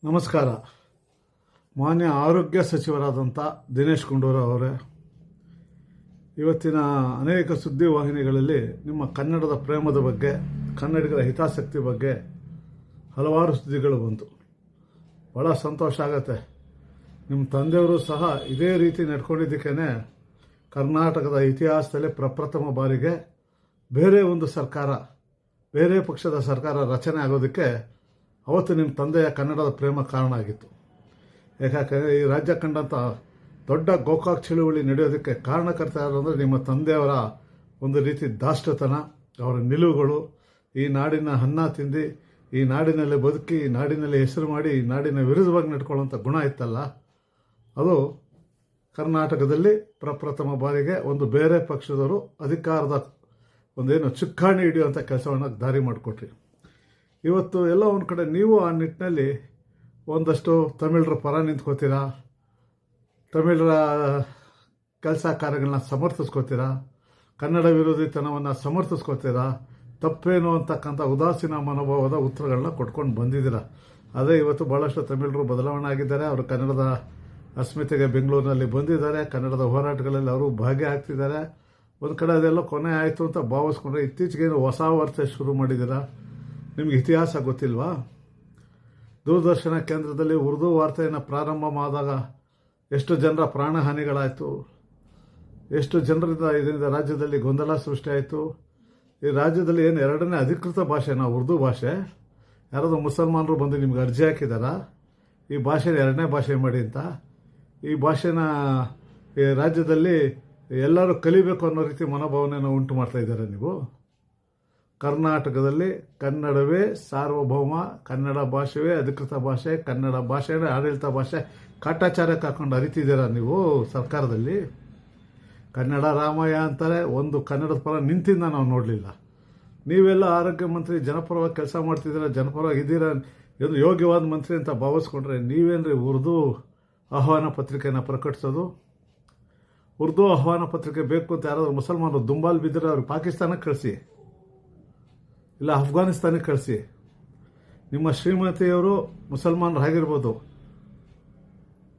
ನಮಸ್ಕಾರ. ಮಾನ್ಯ ಆರೋಗ್ಯ ಸಚಿವರಾದಂಥ ದಿನೇಶ್ ಗುಂಡೂರಾವ್ ಅವರೇ, ಇವತ್ತಿನ ಅನೇಕ ಸುದ್ದಿವಾಹಿನಿಗಳಲ್ಲಿ ನಿಮ್ಮ ಕನ್ನಡದ ಪ್ರೇಮದ ಬಗ್ಗೆ, ಕನ್ನಡಿಗರ ಹಿತಾಸಕ್ತಿ ಬಗ್ಗೆ ಹಲವಾರು ಸುದ್ದಿಗಳು ಬಂತು. ಭಾಳ ಸಂತೋಷ ಆಗತ್ತೆ. ನಿಮ್ಮ ತಂದೆಯವರು ಸಹ ಇದೇ ರೀತಿ ನಡ್ಕೊಂಡಿದ್ದಕ್ಕೇ ಕರ್ನಾಟಕದ ಇತಿಹಾಸದಲ್ಲಿ ಪ್ರಪ್ರಥಮ ಬಾರಿಗೆ ಬೇರೆ ಒಂದು ಸರ್ಕಾರ, ಬೇರೆ ಪಕ್ಷದ ಸರ್ಕಾರ ರಚನೆ ಆಗೋದಕ್ಕೆ ಅವತ್ತು ನಿಮ್ಮ ತಂದೆಯ ಕನ್ನಡದ ಪ್ರೇಮ ಕಾರಣ ಆಗಿತ್ತು. ಯಾಕಂದರೆ ಈ ರಾಜ್ಯ ಕಂಡಂಥ ದೊಡ್ಡ ಗೋಕಾಕ್ ಚಳುವಳಿ ನಡೆಯೋದಕ್ಕೆ ಕಾರಣಕರ್ತ ಯಾರು ಅಂದರೆ ನಿಮ್ಮ ತಂದೆಯವರ ಒಂದು ರೀತಿ ದಾಷ್ಟತನ, ಅವರ ನಿಲುವುಗಳು, ಈ ನಾಡಿನ ಅನ್ನ ತಿಂದು ಈ ನಾಡಿನಲ್ಲಿ ಬದುಕಿ, ಈ ನಾಡಿನಲ್ಲಿ ಹೆಸರು ಮಾಡಿ, ಈ ನಾಡಿನ ವಿರುದ್ಧವಾಗಿ ನಡ್ಕೊಳ್ಳೋಂಥ ಗುಣ ಇತ್ತಲ್ಲ, ಅದು ಕರ್ನಾಟಕದಲ್ಲಿ ಪ್ರಪ್ರಥಮ ಬಾರಿಗೆ ಒಂದು ಬೇರೆ ಪಕ್ಷದವರು ಅಧಿಕಾರದ ಒಂದೇನು ಚುಕ್ಕಾಣಿ ಹಿಡಿಯುವಂಥ ಕೆಲಸವನ್ನು ದಾರಿ ಮಾಡಿಕೊಟ್ರಿ. ಇವತ್ತು ಎಲ್ಲ ಒಂದು ಕಡೆ ನೀವು ಆ ನಿಟ್ಟಿನಲ್ಲಿ ಒಂದಷ್ಟು ತಮಿಳರ ಪರ ನಿಂತ್ಕೋತೀರಾ, ತಮಿಳರ ಕೆಲಸ ಕಾರ್ಯಗಳನ್ನ ಸಮರ್ಥಿಸ್ಕೋತೀರಾ, ಕನ್ನಡ ವಿರೋಧಿತನವನ್ನು ಸಮರ್ಥಿಸ್ಕೋತೀರಾ, ತಪ್ಪೇನು ಅಂತಕ್ಕಂಥ ಉದಾಸೀನ ಮನೋಭಾವದ ಉತ್ತರಗಳನ್ನ ಕೊಟ್ಕೊಂಡು ಬಂದಿದ್ದೀರಾ. ಅದೇ ಇವತ್ತು ಭಾಳಷ್ಟು ತಮಿಳರು ಬದಲಾವಣೆ ಆಗಿದ್ದಾರೆ. ಅವರು ಕನ್ನಡದ ಅಸ್ಮಿತೆಗೆ ಬೆಂಗಳೂರಿನಲ್ಲಿ ಬಂದಿದ್ದಾರೆ. ಕನ್ನಡದ ಹೋರಾಟಗಳಲ್ಲಿ ಅವರು ಭಾಗಿಯಾಗ್ತಿದ್ದಾರೆ. ಒಂದು ಕಡೆ ಅದೆಲ್ಲ ಕೊನೆ ಆಯಿತು ಅಂತ ಭಾವಿಸ್ಕೊಂಡ್ರೆ ಇತ್ತೀಚೆಗೆ ಹೊಸ ವಾರ್ತೆ ಶುರು ಮಾಡಿದ್ದೀರಾ. ನಿಮ್ಗೆ ಇತಿಹಾಸ ಗೊತ್ತಿಲ್ವಾ? ದೂರದರ್ಶನ ಕೇಂದ್ರದಲ್ಲಿ ಉರ್ದು ವಾರ್ತೆಯನ್ನು ಪ್ರಾರಂಭ ಮಾಡಿದಾಗ ಎಷ್ಟು ಜನರ ಪ್ರಾಣಹಾನಿಗಳಾಯಿತು, ಎಷ್ಟು ಜನರಿಂದ ಇದರಿಂದ ರಾಜ್ಯದಲ್ಲಿ ಗೊಂದಲ ಸೃಷ್ಟಿಯಾಯಿತು. ಈ ರಾಜ್ಯದಲ್ಲಿ ಏನು ಎರಡನೇ ಅಧಿಕೃತ ಭಾಷೆನ ಉರ್ದು ಭಾಷೆ, ಯಾರಾದರೂ ಮುಸಲ್ಮಾನರು ಬಂದು ನಿಮ್ಗೆ ಅರ್ಜಿ ಹಾಕಿದಾರಾ ಈ ಭಾಷೆನ ಎರಡನೇ ಭಾಷೆ ಮಾಡಿ ಅಂತ? ಈ ಭಾಷೆನ ಈ ರಾಜ್ಯದಲ್ಲಿ ಎಲ್ಲರೂ ಕಲಿಬೇಕು ಅನ್ನೋ ರೀತಿ ಮನೋಭಾವನೆಯನ್ನು ಉಂಟು ಮಾಡ್ತಾ ಇದ್ದಾರೆ ನೀವು. ಕರ್ನಾಟಕದಲ್ಲಿ ಕನ್ನಡವೇ ಸಾರ್ವಭೌಮ, ಕನ್ನಡ ಭಾಷೆಯೇ ಅಧಿಕೃತ ಭಾಷೆ, ಕನ್ನಡ ಭಾಷೆಯೇ ಆಡಳಿತ ಭಾಷೆ ಕಾಟಾಚಾರಕ್ಕೆ ಹಾಕೊಂಡು ಅರಿತಿದ್ದೀರಾ ನೀವು ಸರ್ಕಾರದಲ್ಲಿ. ಕನ್ನಡ ರಾಮಯ್ಯ ಅಂತಾರೆ, ಒಂದು ಕನ್ನಡದ ಪರ ನಿಂತಿಂದ ನಾವು ನೋಡಲಿಲ್ಲ. ನೀವೆಲ್ಲ ಆರೋಗ್ಯ ಮಂತ್ರಿ, ಜನಪರವಾಗಿ ಕೆಲಸ ಮಾಡ್ತಿದ್ದೀರಾ, ಜನಪರವಾಗಿ ಇದ್ದೀರಾ, ಇದು ಯೋಗ್ಯವಾದ ಮಂತ್ರಿ ಅಂತ ಭಾವಿಸ್ಕೊಂಡ್ರೆ ನೀವೇನ್ರಿ ಉರ್ದು ಆಹ್ವಾನ ಪತ್ರಿಕೆಯನ್ನು ಪ್ರಕಟಿಸೋದು? ಉರ್ದು ಆಹ್ವಾನ ಪತ್ರಿಕೆ ಬೇಕು ಅಂತ ಯಾರಾದರೂ ಮುಸಲ್ಮಾನರು ದುಂಬಾಲ್ ಬಿದ್ದರೆ ಅವ್ರಿಗೆ ಪಾಕಿಸ್ತಾನಕ್ಕೆ ಕಳಿಸಿ, ಇಲ್ಲ ಅಫ್ಘಾನಿಸ್ತಾನಕ್ಕೆ ಕಳಿಸಿ. ನಿಮ್ಮ ಶ್ರೀಮತಿಯವರು ಮುಸಲ್ಮಾನರು ಆಗಿರ್ಬೋದು,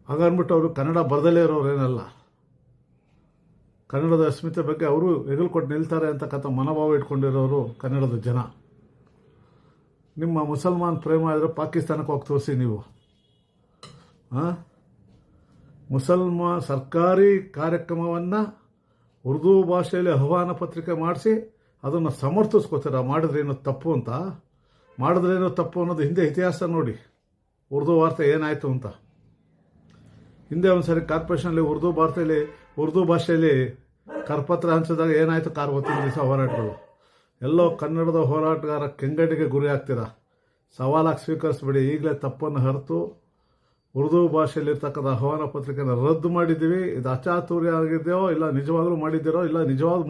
ಹಾಗನ್ಬಿಟ್ಟು ಅವರು ಕನ್ನಡ ಬರದಲ್ಲೇ ಇರೋರೇನಲ್ಲ. ಕನ್ನಡದ ಅಸ್ಮಿತೆ ಬಗ್ಗೆ ಅವರು ಹೆಗಲು ಕೊಟ್ಟು ನಿಲ್ತಾರೆ ಅಂತಕ್ಕಂಥ ಮನೋಭಾವ ಇಟ್ಕೊಂಡಿರೋರು ಕನ್ನಡದ ಜನ. ನಿಮ್ಮ ಮುಸಲ್ಮಾನ್ ಪ್ರೇಮ ಆದರೆ ಪಾಕಿಸ್ತಾನಕ್ಕೆ ಹೋಗಿ ತೋರಿಸಿ ನೀವು. ಮುಸಲ್ಮಾನ್ ಸರ್ಕಾರಿ ಕಾರ್ಯಕ್ರಮವನ್ನು ಉರ್ದು ಭಾಷೆಯಲ್ಲಿ ಆಹ್ವಾನ ಪತ್ರಿಕೆ ಮಾಡಿಸಿ ಅದನ್ನು ಸಮರ್ಥಿಸ್ಕೋತೀರ. ಮಾಡಿದ್ರೇನೋ ತಪ್ಪು ಅಂತ, ಮಾಡಿದ್ರೇನೋ ತಪ್ಪು ಅನ್ನೋದು ಹಿಂದೆ ಇತಿಹಾಸ ನೋಡಿ. ಉರ್ದು ವಾರ್ತೆ ಏನಾಯಿತು ಅಂತ ಹಿಂದೆ ಒಂದು ಸರಿ ಕಾರ್ಪೊರೇಷನಲ್ಲಿ ಉರ್ದು ಭಾಷೆಯಲ್ಲಿ ಕರಪತ್ರ ಹಂಚಿದಾಗ ಏನಾಯಿತು? ಕಾರ್ವತ್ತಿನ ದಿವಸ ಹೋರಾಟಗಳು ಎಲ್ಲೋ ಕನ್ನಡದ ಹೋರಾಟಗಾರ ಕೆಂಗಡಿಗೆ ಗುರಿ ಆಗ್ತೀರಾ. ಸವಾಲಾಗಿ ಸ್ವೀಕರಿಸ್ಬೇಡಿ. ಈಗಲೇ ತಪ್ಪನ್ನು ಹೊರತು ಉರ್ದು ಭಾಷೆಯಲ್ಲಿರ್ತಕ್ಕಂಥ ಆಹ್ವಾನ ಪತ್ರಿಕೆಯನ್ನು ರದ್ದು ಮಾಡಿದ್ದೀವಿ. ಇದು ಅಚಾತುರ್ಯ ಆಗಿದೆಯೋ, ಇಲ್ಲ ನಿಜವಾಗ್ಲೂ ಮಾಡಿದ್ದೀರೋ, ಇಲ್ಲ ನಿಜವಾದ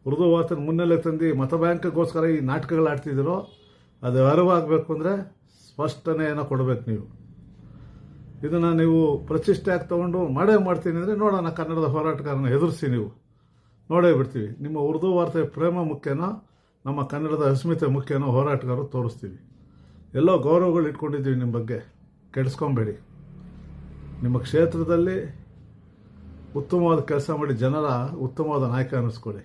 ಉರ್ದು ವಾರ್ತೆ ಮುನ್ನೆಲೆ ತಂದು ಮತ ಬ್ಯಾಂಕ್ಗೋಸ್ಕರ ಈ ನಾಟಕಗಳು ಆಡ್ತಿದ್ದೀರೋ, ಅದು ಅರಿವಾಗಬೇಕು ಅಂದರೆ ಸ್ಪಷ್ಟನೆಯನ್ನು ಕೊಡಬೇಕು ನೀವು. ಇದನ್ನು ನೀವು ಪ್ರತಿಷ್ಠೆಯಾಗಿ ತೊಗೊಂಡು ಮಾಡ್ತೀನಿ ಅಂದರೆ ನೋಡೋಣ, ಕನ್ನಡದ ಹೋರಾಟಗಾರನ ಎದುರಿಸಿ ನೀವು ನೋಡೇ ಬಿಡ್ತೀವಿ. ನಿಮ್ಮ ಉರ್ದು ವಾರ್ತೆ ಪ್ರೇಮ ಮುಖ್ಯನೋ, ನಮ್ಮ ಕನ್ನಡದ ಅಸ್ಮಿತೆ ಮುಖ್ಯನೋ ಹೋರಾಟಗಾರರು ತೋರಿಸ್ತೀವಿ. ಎಲ್ಲೋ ಗೌರವಗಳು ಇಟ್ಕೊಂಡಿದ್ದೀವಿ ನಿಮ್ಮ ಬಗ್ಗೆ, ಕೆಡಿಸ್ಕೊಬೇಡಿ. ನಿಮ್ಮ ಕ್ಷೇತ್ರದಲ್ಲಿ ಉತ್ತಮವಾದ ಕೆಲಸ ಮಾಡಿ ಜನರ ಉತ್ತಮವಾದ ನಾಯಕ ಅನ್ನಿಸ್ಕೊಳ್ಳಿ.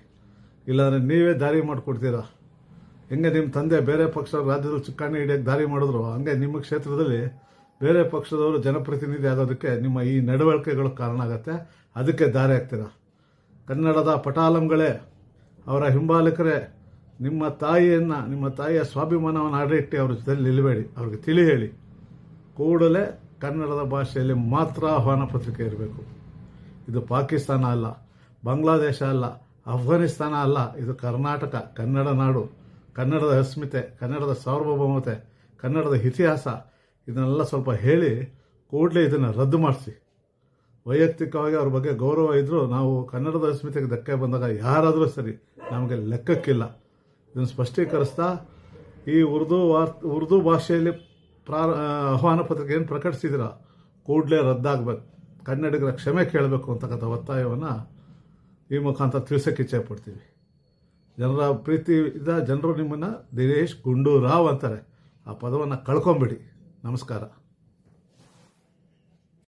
ಇಲ್ಲಾಂದರೆ ನೀವೇ ದಾರಿ ಮಾಡಿಕೊಡ್ತೀರಾ. ಹೆಂಗೆ ನಿಮ್ಮ ತಂದೆ ಬೇರೆ ಪಕ್ಷ ರಾಜ್ಯದಲ್ಲಿ ಚುಕ್ಕಾಣಿ ಹಿಡಿಯೋಕ್ಕೆ ದಾರಿ ಮಾಡಿದ್ರು, ಹಂಗೆ ನಿಮ್ಮ ಕ್ಷೇತ್ರದಲ್ಲಿ ಬೇರೆ ಪಕ್ಷದವರು ಜನಪ್ರತಿನಿಧಿ ಆಗೋದಕ್ಕೆ ನಿಮ್ಮ ಈ ನಡವಳಿಕೆಗಳು ಕಾರಣ ಆಗುತ್ತೆ. ಅದಕ್ಕೆ ದಾರಿ ಆಗ್ತೀರಾ. ಕನ್ನಡದ ಪಟಾಲಂಗಳೇ, ಅವರ ಹಿಂಬಾಲಕರೇ, ನಿಮ್ಮ ತಾಯಿಯ ಸ್ವಾಭಿಮಾನವನ್ನು ಅಡಿಟ್ಟು ಅವ್ರ ಜೊತೆಲಿ ನಿಲ್ಲಬೇಡಿ. ಅವ್ರಿಗೆ ತಿಳಿ ಹೇಳಿ, ಕೂಡಲೇ ಕನ್ನಡದ ಭಾಷೆಯಲ್ಲಿ ಮಾತ್ರ ಆಹ್ವಾನ ಪತ್ರಿಕೆ ಇರಬೇಕು. ಇದು ಪಾಕಿಸ್ತಾನ ಅಲ್ಲ, ಬಾಂಗ್ಲಾದೇಶ ಅಲ್ಲ, ಅಫ್ಘಾನಿಸ್ತಾನ ಅಲ್ಲ, ಇದು ಕರ್ನಾಟಕ, ಕನ್ನಡ ನಾಡು, ಕನ್ನಡದ ಅಸ್ಮಿತೆ, ಕನ್ನಡದ ಸಾರ್ವಭೌಮತೆ, ಕನ್ನಡದ ಇತಿಹಾಸ, ಇದನ್ನೆಲ್ಲ ಸ್ವಲ್ಪ ಹೇಳಿ ಕೂಡಲೇ ಇದನ್ನು ರದ್ದು ಮಾಡಿಸಿ. ವೈಯಕ್ತಿಕವಾಗಿ ಅವ್ರ ಬಗ್ಗೆ ಗೌರವ ಇದ್ದರೂ ನಾವು ಕನ್ನಡದ ಅಸ್ಮಿತೆಗೆ ಧಕ್ಕೆ ಬಂದಾಗ ಯಾರಾದರೂ ಸರಿ ನಮಗೆ ಲೆಕ್ಕಕ್ಕಿಲ್ಲ. ಇದನ್ನು ಸ್ಪಷ್ಟೀಕರಿಸ್ತಾ ಈ ಉರ್ದು ಭಾಷೆಯಲ್ಲಿ ಆಹ್ವಾನ ಪತ್ರಿಕೆ ಏನು ಪ್ರಕಟಿಸಿದಿರ ಕೂಡಲೇ ರದ್ದಾಗಬೇಕು, ಕನ್ನಡಿಗರ ಕ್ಷಮೆ ಕೇಳಬೇಕು ಅಂತಕ್ಕಂಥ ಒತ್ತಾಯವನ್ನು ಈ ಮುಖಾಂತರ ತಿಳಿಸೋಕ್ಕೆ ಇಚ್ಛೆ ಪಡ್ತೀವಿ. ಜನರ ಪ್ರೀತಿ ಜನರು ನಿಮ್ಮನ್ನು ದಿನೇಶ್ ಗುಂಡೂರಾವ್ ಅಂತಾರೆ. ಆ ಪದವನ್ನು ಕಳ್ಕೊಂಬಿಡಿ. ನಮಸ್ಕಾರ.